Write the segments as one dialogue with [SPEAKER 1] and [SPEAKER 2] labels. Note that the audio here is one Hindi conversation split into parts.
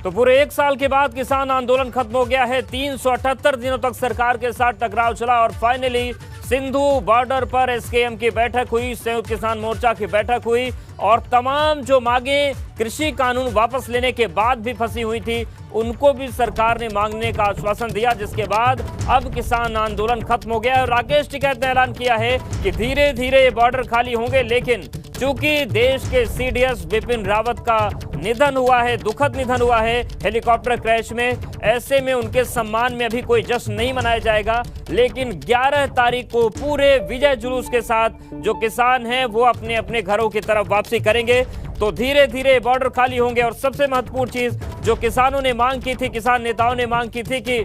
[SPEAKER 1] तो पूरे 1 साल के बाद किसान आंदोलन खत्म हो गया है। 378 दिनों तक सरकार के साथ टकराव चला और फाइनली सिंधु बॉर्डर पर एसकेएम की बैठक हुई, संयुक्त किसान मोर्चा की बैठक हुई और तमाम जो मांगे कृषि कानून वापस लेने के बाद भी फंसी हुई थी, उनको भी सरकार ने मांगने का आश्वासन दिया, जिसके बाद अब किसान आंदोलन खत्म हो गया और राकेश टिकैत ने ऐलान किया है कि धीरे धीरे ये बॉर्डर खाली होंगे। लेकिन चूंकि देश के सीडीएस बिपिन रावत का निधन हुआ है, दुखद निधन हुआ है हेलीकॉप्टर क्रैश में, ऐसे में उनके सम्मान में अभी कोई जश्न नहीं मनाया जाएगा। लेकिन 11 तारीख को पूरे विजय जुलूस के साथ जो किसान हैं वो अपने अपने घरों की तरफ वापसी करेंगे। तो धीरे धीरे बॉर्डर खाली होंगे और सबसे महत्वपूर्ण चीज जो किसानों ने मांग की थी, किसान नेताओं ने मांग की थी कि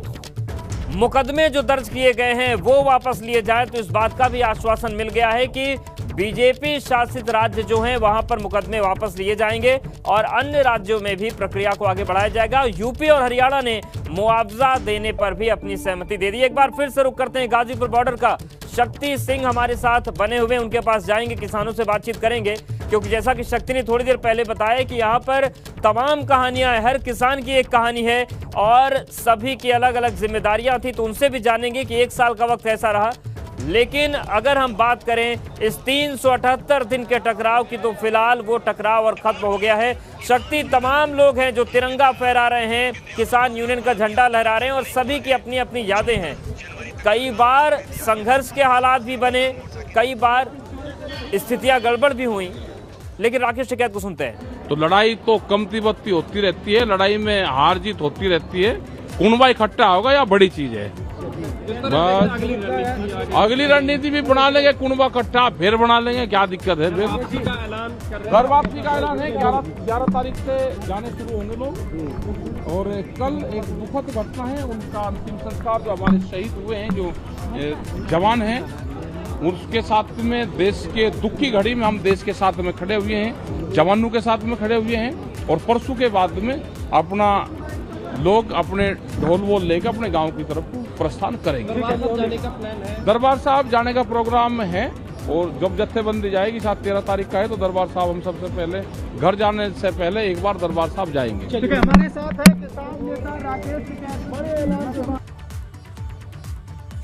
[SPEAKER 1] मुकदमे जो दर्ज किए गए हैं वो वापस लिए जाएं, तो इस बात का भी आश्वासन मिल गया है कि बीजेपी शासित राज्य जो हैं वहां पर मुकदमे वापस लिए जाएंगे और अन्य राज्यों में भी प्रक्रिया को आगे बढ़ाया जाएगा। यूपी और हरियाणा ने मुआवजा देने पर भी अपनी सहमति दे दी। एक बार फिर से रुक करते हैं गाजीपुर बॉर्डर का। शक्ति सिंह हमारे साथ बने हुए, उनके पास जाएंगे, किसानों से बातचीत करेंगे, क्योंकि जैसा कि शक्ति ने थोड़ी देर पहले बताया कि यहाँ पर तमाम कहानियां, हर किसान की एक कहानी है और सभी की अलग अलग जिम्मेदारियां थी, तो उनसे भी जानेंगे कि 1 साल का वक्त ऐसा रहा। लेकिन अगर हम बात करें इस 378 दिन के टकराव की, तो फिलहाल वो टकराव और खत्म हो गया है। शक्ति, तमाम लोग हैं जो तिरंगा फहरा रहे हैं, किसान यूनियन का झंडा लहरा रहे हैं और सभी की अपनी अपनी यादें हैं। कई बार संघर्ष के हालात भी बने, कई बार स्थितियां गड़बड़ भी हुई, लेकिन राकेश टिकैत को सुनते हैं।
[SPEAKER 2] तो लड़ाई तो कमती बत्ती होती रहती है, लड़ाई में हार जीत होती रहती है, कुनबा इकट्ठा होगा या बड़ी चीज है। बस अगली रणनीति भी बना लेंगे, कुनबा इकट्ठा फिर बना लेंगे, क्या दिक्कत है। फिर घर वापसी का ऐलान है, 11 तारीख से जाने शुरू होंगे लोग। और कल एक दुखद घटना है, उनका अंतिम संस्कार जो हमारे शहीद हुए हैं, जो जवान हैं, उसके साथ में देश के दुख की घड़ी में हम देश के साथ में खड़े हुए हैं, जवानों के साथ में खड़े हुए हैं। और परसों के बाद में अपना लोग अपने ढोल वोल लेकर अपने गांव की तरफ प्रस्थान करेंगे। दरबार साहब जाने का प्रोग्राम है और जब जत्थेबंदी जाएगी, साथ 13 तारीख का है, तो दरबार साहब हम सबसे पहले घर जाने से पहले एक बार दरबार साहब जाएंगे।
[SPEAKER 3] हमारे साथ है किसान नेता राकेश टिकैत, बड़े ऐलान के बाद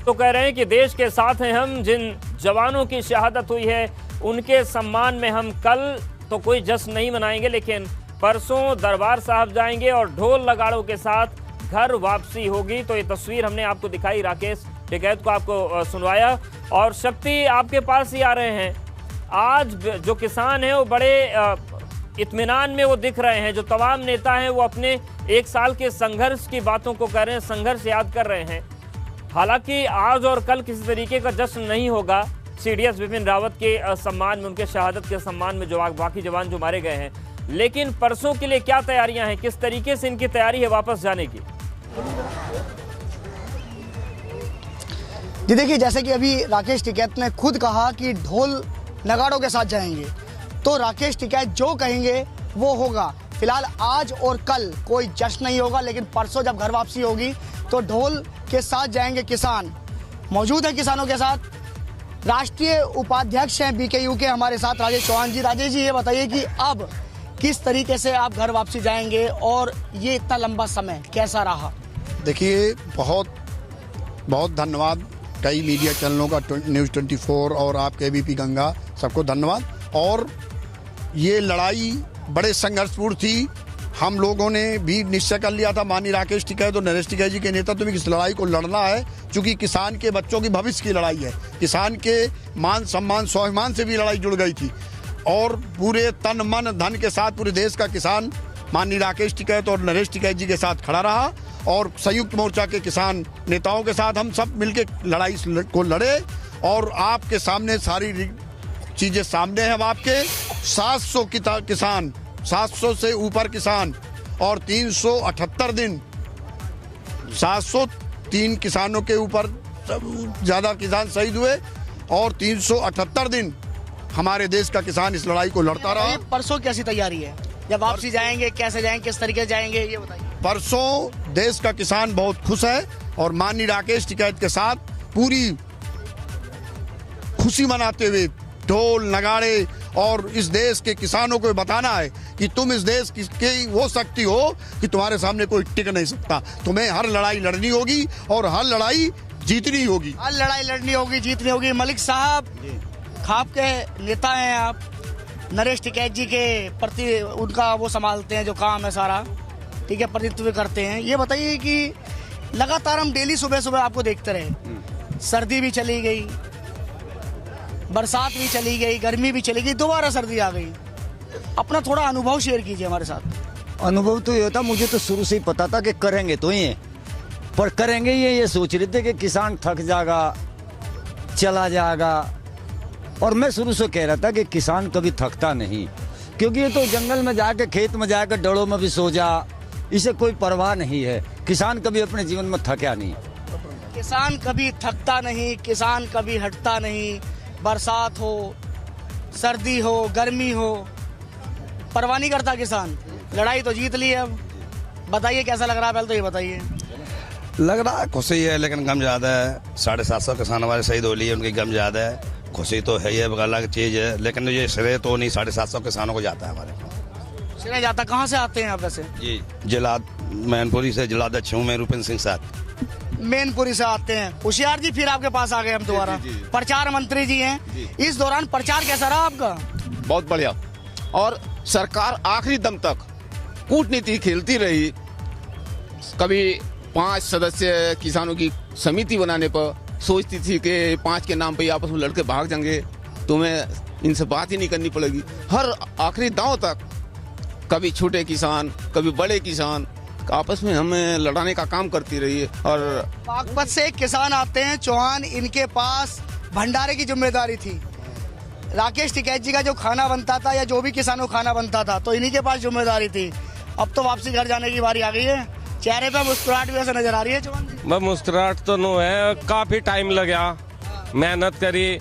[SPEAKER 1] तो कह रहे हैं कि देश के साथ हैं हम, जिन जवानों की शहादत हुई है उनके सम्मान में हम कल तो कोई जश्न नहीं मनाएंगे, लेकिन परसों दरबार साहब जाएंगे और ढोल नगाड़ों के साथ घर वापसी होगी। तो ये तस्वीर हमने आपको दिखाई, राकेश टिकैत को आपको सुनवाया। और शक्ति, आपके पास ही आ रहे हैं। आज जो किसान हैं वो बड़े इत्मीनान में वो दिख रहे हैं, जो तमाम नेता हैं वो अपने 1 साल के संघर्ष की बातों को कर रहे हैं, संघर्ष याद कर रहे हैं। हालांकि आज और कल किसी तरीके का जश्न नहीं होगा सीडीएस बिपिन रावत के सम्मान में, उनके शहादत के सम्मान में जो बाकी जवान जो मारे गए हैं, लेकिन परसों के लिए क्या तैयारियां हैं, किस तरीके से इनकी तैयारी है वापस जाने की?
[SPEAKER 3] जी देखिए, जैसे कि अभी राकेश टिकैत ने खुद कहा कि ढोल नगाड़ों के साथ जाएंगे, तो राकेश टिकैत जो कहेंगे वो होगा। फिलहाल आज और कल कोई जश्न नहीं होगा, लेकिन परसों जब घर वापसी होगी तो ढोल के साथ जाएंगे किसान। मौजूद है किसानों के साथ राष्ट्रीय उपाध्यक्ष हैं बीकेयू के हमारे साथ राजेश चौहान जी। राजेश जी, ये बताइए कि अब किस तरीके से आप घर वापसी जाएंगे और ये इतना लंबा समय कैसा रहा?
[SPEAKER 4] देखिए, बहुत बहुत धन्यवाद कई मीडिया चैनलों का, न्यूज़ 24 और आपके एबीपी गंगा, सबको धन्यवाद। और ये लड़ाई बड़े संघर्षपूर्ण थी। हम लोगों ने भी निश्चय कर लिया था, माननीय राकेश टिकैत और नरेश टिकैत जी के नेतृत्व में इस लड़ाई को लड़ना है, क्योंकि किसान के बच्चों की भविष्य की लड़ाई है। किसान के मान सम्मान स्वाभिमान से भी लड़ाई जुड़ गई थी और पूरे तन मन धन के साथ पूरे देश का किसान माननीय राकेश टिकैत और नरेश टिकैत जी के साथ खड़ा रहा। और संयुक्त मोर्चा के किसान नेताओं के साथ हम सब मिलकर लड़ाई को लड़े और आपके सामने सारी चीजें सामने हैं। अब आपके 700 किसान, 700 से ऊपर किसान और 378 दिन, 703 किसानों के ऊपर ज्यादा किसान शहीद हुए और 378 दिन हमारे देश का किसान इस लड़ाई को लड़ता रहा।
[SPEAKER 3] परसों कैसी तैयारी है? जब वापसी जाएंगे कैसे जाएंगे, किस तरीके से जाएंगे, ये बताइए।
[SPEAKER 4] परसों देश का किसान बहुत खुश है और माननीय राकेश टिकैत के साथ पूरी खुशी मनाते हुए ढोल नगाड़े और इस देश के किसानों को बताना है कि तुम इस देश की वो शक्ति हो कि तुम्हारे सामने कोई टिक नहीं सकता। तुम्हें हर लड़ाई लड़नी होगी और हर लड़ाई जीतनी होगी।
[SPEAKER 3] हर लड़ाई लड़नी होगी, जीतनी होगी। मलिक साहब, खाप के नेता हैं आप, नरेश टिकैत जी के प्रति उनका वो संभालते हैं जो काम है सारा, ठीक है, प्रतिनिधित्व करते हैं। ये बताइए कि लगातार हम डेली सुबह सुबह आपको देखते रहे, सर्दी भी चली गई, बरसात भी चली गई, गर्मी भी चली गई, दोबारा सर्दी आ गई। अपना थोड़ा अनुभव शेयर कीजिए हमारे साथ।
[SPEAKER 5] अनुभव तो ये था, मुझे तो शुरू से ही पता था कि करेंगे तो ये, पर करेंगे ये सोच रहे थे कि किसान थक जाएगा, चला जाएगा। और मैं शुरू से कह रहा था कि किसान कभी थकता नहीं, क्योंकि ये तो जंगल में जाके, खेत में जाकर डड़ों में भी सो जा, इसे कोई परवाह नहीं है। किसान कभी अपने जीवन में थका नहीं।
[SPEAKER 3] किसान कभी थकता नहीं, किसान कभी हटता नहीं। बरसात हो, सर्दी हो, गर्मी हो, परवाह नहीं करता किसान। लड़ाई तो जीत ली है। अब बताइए कैसा लग रहा है, पहले तो ये बताइए।
[SPEAKER 6] लग रहा है खुशी है, लेकिन गम ज़्यादा है। 750 किसान हमारे शहीद हो लिए, उनकी गम ज़्यादा है। खुशी तो है, ये अलग चीज़ है, लेकिन ये श्रेय तो नहीं 750 किसानों को जाता है। हमारे
[SPEAKER 3] श्रेय जाता कहाँ से आते हैं आप वैसे?
[SPEAKER 6] जी, जिला मैनपुरी से जिलाध्यक्ष हूँ मैं, रूपेंद्र सिंह साहब।
[SPEAKER 3] मैनपुरी से आते हैं। होशियार जी, फिर आपके पास आ गए हम दोबारा। प्रचार मंत्री जी हैं, इस दौरान प्रचार कैसा रहा आपका?
[SPEAKER 7] बहुत बढ़िया। और सरकार आखिरी दम तक कूटनीति खेलती रही। कभी 5 सदस्य किसानों की समिति बनाने पर सोचती थी कि 5 के नाम पे आपस में लड़के भाग जाएंगे, तुम्हें इनसे बात ही नहीं करनी पड़ेगी। हर आखिरी दांव तक कभी छोटे किसान, कभी बड़े किसान आपस में हमें लड़ाने का काम करती रही है। और
[SPEAKER 3] बागपत से एक किसान आते हैं, चौहान, इनके पास भंडारे की जिम्मेदारी थी। राकेश टिकैत जी का जो खाना बनता था या जो भी किसानों को खाना बनता था तो इन्हीं के पास जिम्मेदारी थी। अब तो वापसी घर जाने की बारी आ गई है। चेहरे पे मुस्कुराहट भी ऐसे नजर आ रही है चौहान जी?
[SPEAKER 8] बस मुस्कुराहट तो नो है, काफी टाइम लगा, मेहनत करी,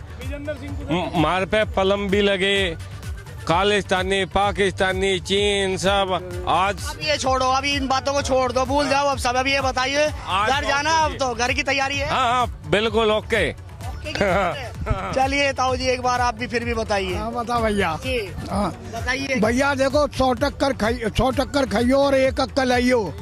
[SPEAKER 8] मार पे पलम भी लगे, खालिस्तानी, पाकिस्तानी, चीन सब। आज
[SPEAKER 3] अब ये छोड़ो, अभी इन बातों को छोड़ दो, भूल जाओ अब सब। अभी ये बताइए, घर जाना अब तो घर की तैयारी है?
[SPEAKER 8] हाँ, बिल्कुल ओके।
[SPEAKER 3] चलिए ताऊ जी, एक बार आप भी फिर भी बताइए।
[SPEAKER 9] हाँ बता भैया। हाँ
[SPEAKER 3] बताइए
[SPEAKER 9] भैया, देखो 100 टक्कर खाइयो और 1 अक्कल आइयो।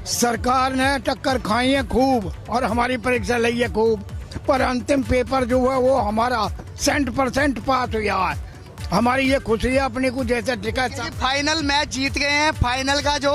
[SPEAKER 9] सरकार ने टक्कर खाई है खूब और हमारी परीक्षा ली है खूब, पर अंतिम पेपर जो है वो हमारा 100% पास हुआ है। हमारी ये खुशी है अपने को, जैसे टिकट
[SPEAKER 3] फाइनल मैच जीत गए हैं। फाइनल का जो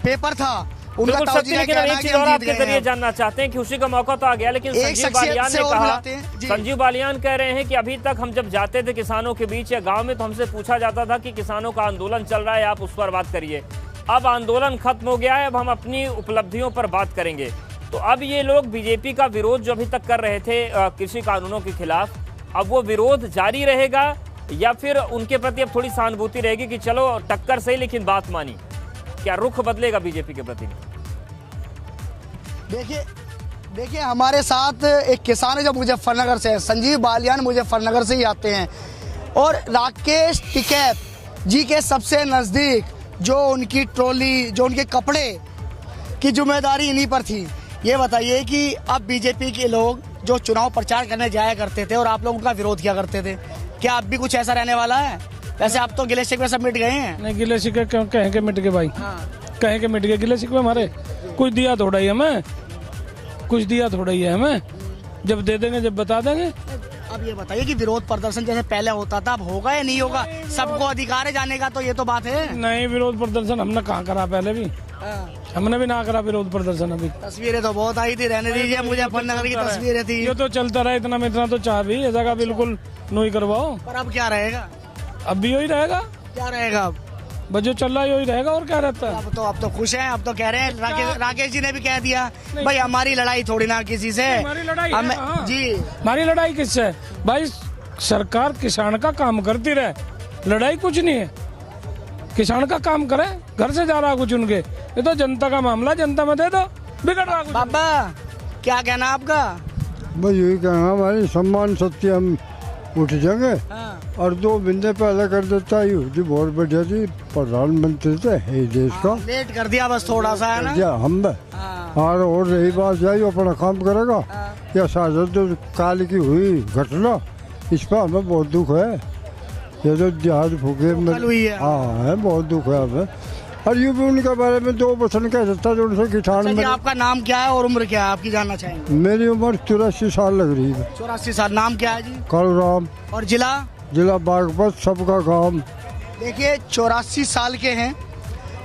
[SPEAKER 3] पेपर था उनका
[SPEAKER 1] बिल्कुल सत्य, लेकिन एक चीज और आपके जरिए जानना चाहते हैं कि खुशी का मौका तो आ गया, लेकिन संजीव बालियान ने कहा, संजीव बालियान कह रहे हैं कि अभी तक हम जब जाते थे किसानों के बीच या गांव में तो हमसे पूछा जाता था कि किसानों का आंदोलन चल रहा है, आप उस पर बात करिए। अब आंदोलन खत्म हो गया है, अब हम अपनी उपलब्धियों पर बात करेंगे। तो अब ये लोग बीजेपी का विरोध जो अभी तक कर रहे थे कृषि कानूनों के खिलाफ, अब वो विरोध जारी रहेगा या फिर उनके प्रति अब थोड़ी सहानुभूति रहेगी कि चलो टक्कर सही लेकिन बात मानी? क्या रुख बदलेगा बीजेपी के प्रति?
[SPEAKER 3] देखिए हमारे साथ एक किसान है जो मुजफ्फरनगर से है, संजीव बालियान मुजफ्फरनगर से ही आते हैं, और राकेश टिकैत जी के सबसे नज़दीक जो उनकी ट्रॉली, जो उनके कपड़े की जिम्मेदारी इन्हीं पर थी। ये बताइए कि अब बीजेपी के लोग जो चुनाव प्रचार करने जाया करते थे और आप लोग उनका विरोध किया करते थे, क्या अब भी कुछ ऐसा रहने वाला है? वैसे आप तो गिले शिकवे सब मिट गए हैं।
[SPEAKER 10] नहीं, गिले शिकवे क्यों कहें के मिट गए भाई? कहें के मिट गए गिले शिकवे हमारे? कुछ दिया थोड़ा ही हमें, कुछ दिया थोड़ा ही है हमें। जब दे देंगे, जब बता देंगे।
[SPEAKER 3] अब ये बताइए कि विरोध प्रदर्शन जैसे पहले होता था अब होगा या नहीं होगा? सबको अधिकार है जाने का, तो ये तो बात है।
[SPEAKER 10] नहीं, विरोध प्रदर्शन हमने कहाँ करा, पहले भी हमने भी ना करा विरोध प्रदर्शन। अभी
[SPEAKER 3] तस्वीरें तो बहुत आई थी, रहने दीजिए, मुजफ्फरनगर की तस्वीरें थी।
[SPEAKER 10] ये तो चलता रहा, इतना में इतना तो चाह भी ये जगह बिल्कुल नहीं करवाओ।
[SPEAKER 3] पर अब क्या रहेगा?
[SPEAKER 10] अब भी यही रहेगा।
[SPEAKER 3] क्या रहेगा अब?
[SPEAKER 10] बस जो चल रहा है यही रहेगा, और क्या रहता है?
[SPEAKER 3] अब तो खुश हैं, अब तो कह रहे हैं, राकेश जी ने भी कह दिया भाई हमारी लड़ाई थोड़ी ना किसी से।
[SPEAKER 10] हमारी लड़ाई
[SPEAKER 3] जी,
[SPEAKER 10] हमारी लड़ाई किससे? भाई सरकार किसान का काम करती रहे, लड़ाई कुछ नहीं है। किसान का काम करे, घर से जा रहा कुछ उनके, ये तो जनता का मामला, जनता में दे दो, बिगड़ रहा कुछ।
[SPEAKER 3] बाबा क्या कहना आपका?
[SPEAKER 9] बस यही कहना, हमारी सम्मान सत्य हम उठ जाएंगे। और 2 बिंदे पहले कर देता ही जी, बहुत बढ़िया जी, प्रधानमंत्री थे है देश का।
[SPEAKER 3] लेट कर दिया बस थोड़ा सा, है ना?
[SPEAKER 9] हम और रही बात जाइए अपना काम करेगा या शायद जो काल की हुई घटना, इस पर हमें बहुत दुख है।
[SPEAKER 11] ये तो जहाज फूके
[SPEAKER 3] कल हुई है।
[SPEAKER 11] हाँ है, बहुत दुख है हमें। और यूं भी उनके बारे में 2 वचन कह सकता जो उनसे किसान में।
[SPEAKER 3] आपका नाम क्या है और उम्र क्या है आपकी जानना चाहेंगे?
[SPEAKER 11] मेरी उम्र 84 साल लग रही है।
[SPEAKER 3] 84 साल। नाम क्या है जी?
[SPEAKER 11] कालूराम।
[SPEAKER 3] और जिला?
[SPEAKER 11] जिला बागपत, सबका काम।
[SPEAKER 3] देखिए 84 साल के हैं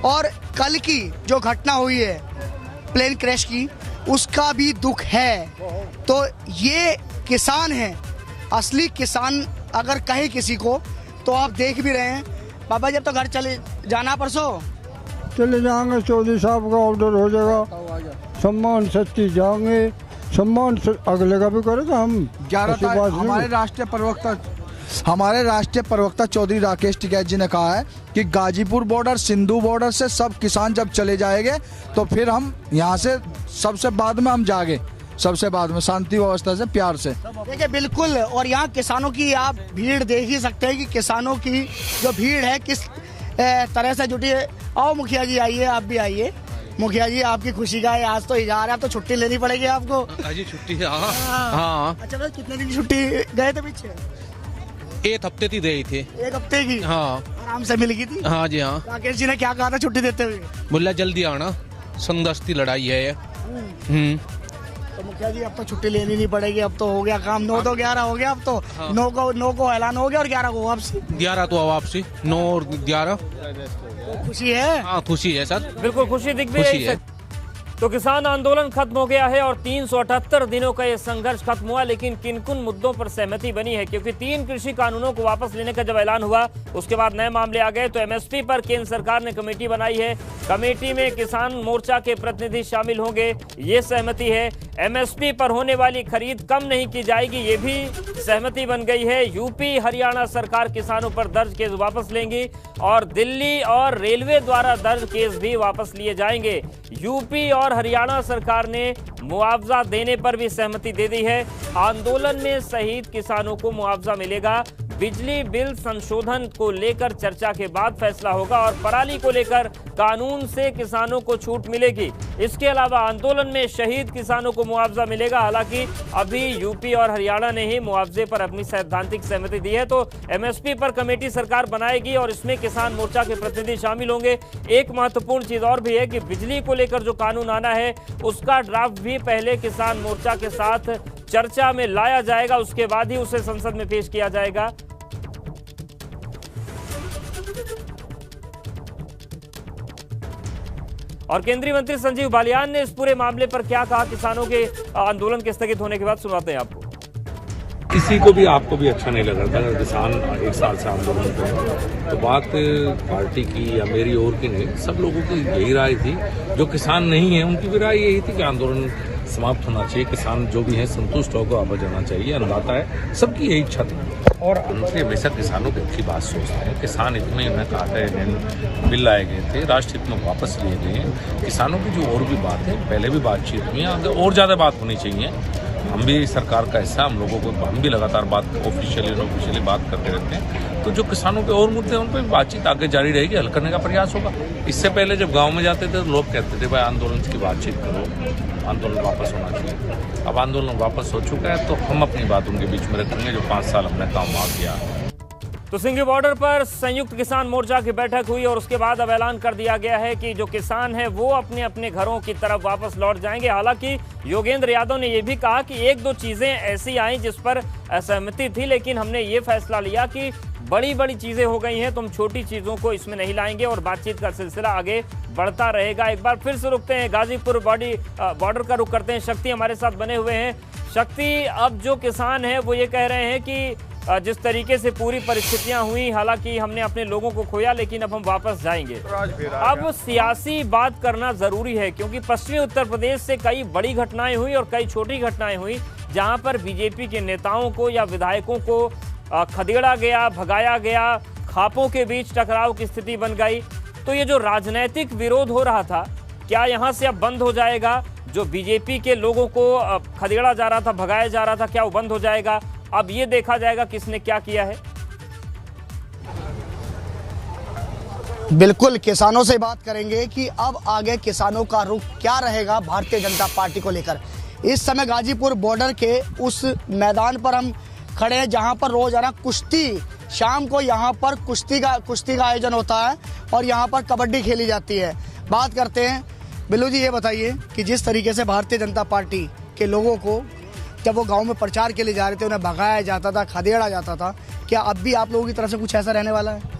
[SPEAKER 3] और कल की जो घटना हुई है प्लेन क्रैश की, उसका भी दुख है। तो ये किसान हैं, असली किसान अगर कहे किसी को, तो आप देख भी रहे हैं। बाबा जब तो घर चले जाना, परसों
[SPEAKER 11] चले जाएंगे, चौधरी साहब का ऑर्डर हो जाएगा, सम्मान सच्ची जाएंगे, सम्मान अगले का भी करेगा। हम
[SPEAKER 12] 11 तारीख हमारे राष्ट्रीय प्रवक्ता चौधरी राकेश टिकैत जी ने कहा है कि गाजीपुर बॉर्डर, सिंधु बॉर्डर से सब किसान जब चले जाएंगे तो फिर हम यहाँ से सबसे बाद में हम जागे, सबसे बाद में शांति व्यवस्था से, प्यार से।
[SPEAKER 3] देखिए बिल्कुल, और यहाँ किसानों की आप भीड़ देख ही सकते हैं कि किसानों की जो भीड़ है किस तरह से जुटी है। आओ मुखिया जी आइए, आप भी आइए। मुखिया जी आपकी खुशी का है, आज तो इजहार है, तो छुट्टी लेनी पड़ेगी आपको।
[SPEAKER 13] जी छुट्टी है। हाँ।
[SPEAKER 3] अच्छा भाई, कितने दिन की छुट्टी गए थे पीछे?
[SPEAKER 13] 1 हफ्ते की गई थी।
[SPEAKER 3] 1 हफ्ते की?
[SPEAKER 13] हाँ।
[SPEAKER 3] आराम से मिल गई थी?
[SPEAKER 13] हाँ जी हाँ।
[SPEAKER 3] राकेश जी ने क्या कहा था छुट्टी देते हुए?
[SPEAKER 13] बोला जल्दी आना, संघर्ष की लड़ाई है ये।
[SPEAKER 3] तो मुखिया जी अब तो छुट्टी लेनी नहीं पड़ेगी, अब तो हो गया काम। 9 तो 11 हो गया, अब तो 9 को ऐलान हो गया और 11 को वापसी।
[SPEAKER 13] 11 तो वापसी, 9 और 11।
[SPEAKER 3] खुशी है?
[SPEAKER 13] हाँ खुशी है सर,
[SPEAKER 1] बिल्कुल खुशी दिख भी रही है। तो किसान आंदोलन खत्म हो गया है और 378 दिनों का ये संघर्ष खत्म हुआ, लेकिन किन किन मुद्दों पर सहमति बनी है? क्योंकि 3 कृषि कानूनों को वापस लेने का जब ऐलान हुआ, उसके बाद नए मामले आ गए। तो एमएसपी पर केंद्र सरकार ने कमेटी बनाई है, कमेटी में किसान मोर्चा के प्रतिनिधि शामिल होंगे, ये सहमति है। एमएसपी पर होने वाली खरीद कम नहीं की जाएगी, ये भी सहमति बन गई है। यूपी हरियाणा सरकार किसानों पर दर्ज केस वापस लेंगी और दिल्ली और रेलवे द्वारा दर्ज केस भी वापस लिए जाएंगे। यूपी और हरियाणा सरकार ने मुआवजा देने पर भी सहमति दे दी है। आंदोलन में शहीद किसानों को मुआवजा मिलेगा। बिजली बिल संशोधन को लेकर चर्चा के बाद फैसला होगा और पराली को लेकर कानून से किसानों को छूट मिलेगी। इसके अलावा आंदोलन में शहीद किसानों को मुआवजा मिलेगा। हालांकि अभी यूपी और हरियाणा ने ही मुआवजे पर अपनी सैद्धांतिक सहमति दी है। तो एमएसपी पर कमेटी सरकार बनाएगी और इसमें किसान मोर्चा के प्रतिनिधि शामिल होंगे। एक महत्वपूर्ण चीज और भी है कि बिजली को लेकर जो कानून आना है, उसका ड्राफ्ट भी पहले किसान मोर्चा के साथ चर्चा में लाया जाएगा, उसके बाद ही उसे संसद में पेश किया जाएगा। और केंद्रीय मंत्री संजीव बालियान ने इस पूरे मामले पर क्या कहा किसानों के आंदोलन के स्थगित होने के बाद, सुनाते हैं आपको।
[SPEAKER 2] किसी को भी, आपको भी अच्छा नहीं लग रहा था अगर किसान 1 साल से आंदोलन कर, तो बात पार्टी की या मेरी और की नहीं, सब लोगों की यही राय थी। जो किसान नहीं है उनकी भी राय यही थी कि आंदोलन समाप्त होना चाहिए, किसान जो भी है संतुष्ट होकर वापस जाना चाहिए, अन्नदाता है, सबकी यही इच्छा थी। और अंत हमेशा किसानों की अच्छी बात सोचते हैं। किसान हित में उन्हें कहा था, बिल लाए गए थे, राष्ट्र हित में वापस लिए गए हैं। किसानों की जो और भी बात है, पहले भी बातचीत हुई है, आगे और ज़्यादा बात होनी चाहिए। हम भी सरकार का हिस्सा, हम लोगों को, हम भी लगातार बात ऑफिशियली अनऑफिशियली बात करते रहते हैं। तो जो किसानों के और मुद्दे हैं उन पर बातचीत आगे जारी रहेगी, हल करने का प्रयास होगा। इससे पहले जब गांव में जाते थे तो लोग कहते थे भाई आंदोलन की बातचीत करो, आंदोलन वापस होना चाहिए। अब आंदोलन वापस हो चुका है, तो हम अपनी बात उनके बीच में रखेंगे जो 5 साल हमने काम किया।
[SPEAKER 1] तो सिंघी बॉर्डर पर संयुक्त किसान मोर्चा की बैठक हुई और उसके बाद अब ऐलान कर दिया गया है कि जो किसान हैं वो अपने अपने घरों की तरफ वापस लौट जाएंगे। हालांकि योगेंद्र यादव ने यह भी कहा कि 1-2 चीजें ऐसी आई जिस पर असहमति थी, लेकिन हमने ये फैसला लिया कि बड़ी बड़ी चीजें हो गई हैं तो हम छोटी चीजों को इसमें नहीं लाएंगे और बातचीत का सिलसिला आगे बढ़ता रहेगा। एक बार फिर से रुकते हैं, गाजीपुर बॉर्डर का रुख करते हैं। शक्ति हमारे साथ बने हुए हैं। शक्ति, अब जो किसान है वो ये कह रहे हैं कि जिस तरीके से पूरी परिस्थितियां हुई, हालांकि हमने अपने लोगों को खोया, लेकिन अब हम वापस जाएंगे। अब सियासी बात करना जरूरी है क्योंकि पश्चिमी उत्तर प्रदेश से कई बड़ी घटनाएं हुई और कई छोटी घटनाएं हुई जहां पर बीजेपी के नेताओं को या विधायकों को खदेड़ा गया, भगाया गया, खापों के बीच टकराव की स्थिति बन गई। तो ये जो राजनीतिक विरोध हो रहा था, क्या यहाँ से अब बंद हो जाएगा? जो बीजेपी के लोगों को खदेड़ा जा रहा था, भगाया जा रहा था, क्या वो बंद हो जाएगा? अब ये देखा जाएगा किसने क्या किया है।
[SPEAKER 3] बिल्कुल, किसानों से बात करेंगे कि अब आगे किसानों का रुख क्या रहेगा भारतीय जनता पार्टी को लेकर। इस समय गाजीपुर बॉर्डर के उस मैदान पर हम खड़े हैं जहां पर रोजाना कुश्ती शाम को यहाँ पर कुश्ती का आयोजन होता है और यहाँ पर कबड्डी खेली जाती है। बात करते हैं बिल्लू जी, ये बताइए कि जिस तरीके से भारतीय जनता पार्टी के लोगों को जब वो गांव में प्रचार के लिए जा रहे थे उन्हें भगाया जाता था, खदेड़ा जाता था, क्या अब भी आप लोगों की तरफ से कुछ ऐसा रहने वाला है?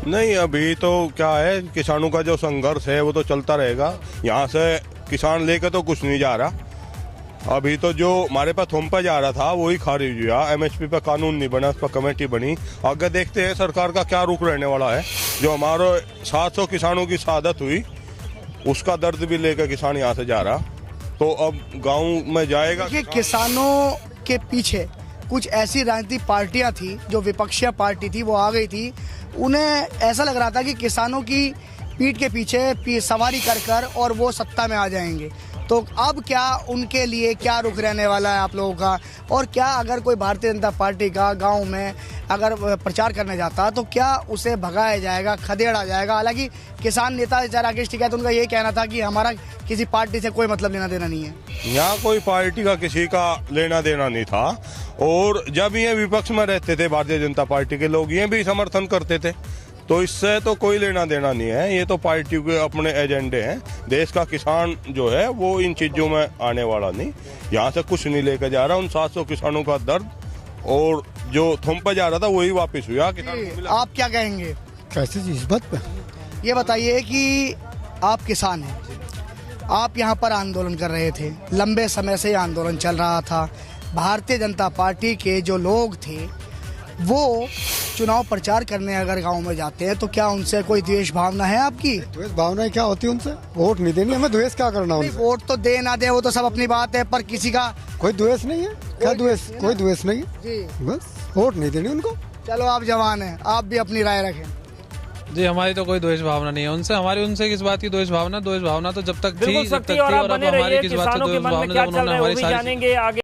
[SPEAKER 14] नहीं, अभी तो क्या है, किसानों का जो संघर्ष है वो तो चलता रहेगा। यहाँ से किसान लेकर तो कुछ नहीं जा रहा। अभी तो जो हमारे पास थोपा जा रहा था वही खारिज हुआ। एमएसपी पर कानून नहीं बना, उस पर कमेटी बनी। आगे देखते हैं सरकार का क्या रुख रहने वाला है। जो हमारे 700 किसानों की शहादत हुई उसका दर्द भी लेकर किसान यहाँ से जा रहा, तो अब गाँव में जाएगा।
[SPEAKER 3] किसानों के पीछे कुछ ऐसी राजनीतिक पार्टियां थी जो विपक्षीय पार्टी थी, वो आ गई थी। उन्हें ऐसा लग रहा था कि किसानों की पीठ के पीछे सवारी कर और वो सत्ता में आ जाएंगे। तो अब क्या उनके लिए क्या रुख रहने वाला है आप लोगों का? और क्या अगर कोई भारतीय जनता पार्टी का गांव में अगर प्रचार करने जाता तो क्या उसे भगाया जाएगा, खदेड़ा जाएगा? हालांकि किसान नेता राकेश टिकैत, उनका ये कहना था कि हमारा किसी पार्टी से कोई मतलब लेना देना नहीं है।
[SPEAKER 14] यहाँ कोई पार्टी का किसी का लेना देना नहीं था। और जब ये विपक्ष में रहते थे भारतीय जनता पार्टी के लोग, ये भी समर्थन करते थे, तो इससे तो कोई लेना देना नहीं है। ये तो पार्टी के अपने एजेंडे हैं। देश का किसान जो है वो इन चीजों में आने वाला नहीं। यहाँ से कुछ नहीं लेकर जा रहा। उन 700 किसानों का दर्द और जो थोपा जा रहा था वही वापस हुआ।
[SPEAKER 3] आप क्या कहेंगे?
[SPEAKER 11] कैसी चीज बात पे?
[SPEAKER 3] ये बताइए कि आप किसान हैं, आप यहाँ पर आंदोलन कर रहे थे, लंबे समय से आंदोलन चल रहा था। भारतीय जनता पार्टी के जो लोग थे वो चुनाव प्रचार करने अगर गांव में जाते हैं तो क्या उनसे कोई द्वेष भावना है आपकी?
[SPEAKER 11] द्वेष भावना क्या होती है? उनसे वोट नहीं देनी, हमें द्वेष क्या करना उनसे?
[SPEAKER 3] वोट तो दे ना दे वो तो सब अपनी बात है, पर किसी का
[SPEAKER 11] कोई द्वेष नहीं है। क्या द्वेष? कोई द्वेष नहीं
[SPEAKER 3] जी,
[SPEAKER 11] बस वोट नहीं देनी उनको।
[SPEAKER 3] चलो आप जवान हैं, आप भी अपनी राय रखें।
[SPEAKER 13] जी, हमारी तो कोई द्वेष भावना नहीं है उनसे। हमारी उनसे किस बात की द्वेष भावना? द्वेष भावना तो जब तक थी,
[SPEAKER 1] और आप बने रहिए। किसानों के मन में क्या चल रहा है वो भी जानेंगे आगे।